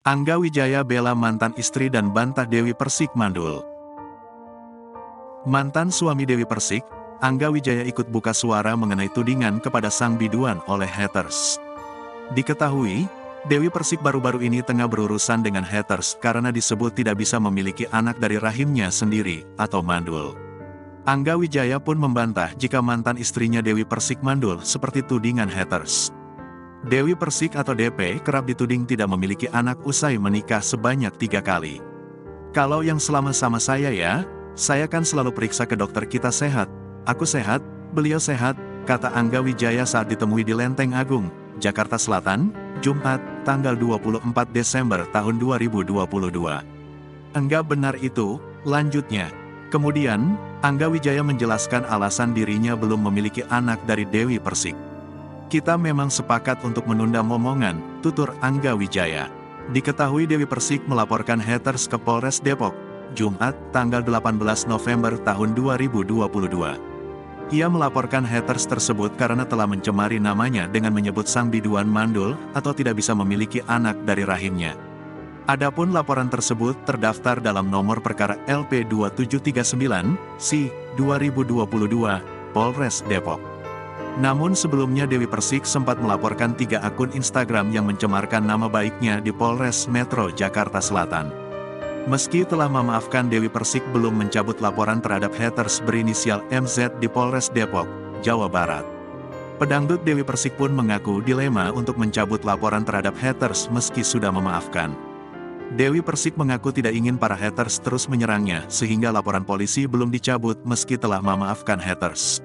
Angga Wijaya bela mantan istri dan bantah Dewi Persik mandul. Mantan suami Dewi Persik, Angga Wijaya ikut buka suara mengenai tudingan kepada sang biduan oleh haters. Diketahui, Dewi Persik baru-baru ini tengah berurusan dengan haters karena disebut tidak bisa memiliki anak dari rahimnya sendiri atau mandul. Angga Wijaya pun membantah jika mantan istrinya Dewi Persik mandul seperti tudingan haters. Dewi Persik atau DP kerap dituding tidak memiliki anak usai menikah sebanyak 3 kali. Kalau yang selama sama saya kan selalu periksa ke dokter kita sehat. Aku sehat, beliau sehat, kata Angga Wijaya saat ditemui di Lenteng Agung, Jakarta Selatan, Jumat, tanggal 24 Desember tahun 2022. Enggak benar itu, lanjutnya. Kemudian, Angga Wijaya menjelaskan alasan dirinya belum memiliki anak dari Dewi Persik. Kita memang sepakat untuk menunda momongan, tutur Angga Wijaya. Diketahui Dewi Persik melaporkan haters ke Polres Depok, Jumat, tanggal 18 November tahun 2022. Ia melaporkan haters tersebut karena telah mencemari namanya dengan menyebut sang biduan mandul atau tidak bisa memiliki anak dari rahimnya. Adapun laporan tersebut terdaftar dalam nomor perkara LP279/2022, Polres Depok. Namun sebelumnya Dewi Persik sempat melaporkan 3 akun Instagram yang mencemarkan nama baiknya di Polres Metro Jakarta Selatan. Meski telah memaafkan, Dewi Persik belum mencabut laporan terhadap haters berinisial MZ di Polres Depok, Jawa Barat. Pedangdut Dewi Persik pun mengaku dilema untuk mencabut laporan terhadap haters meski sudah memaafkan. Dewi Persik mengaku tidak ingin para haters terus menyerangnya sehingga laporan polisi belum dicabut meski telah memaafkan haters.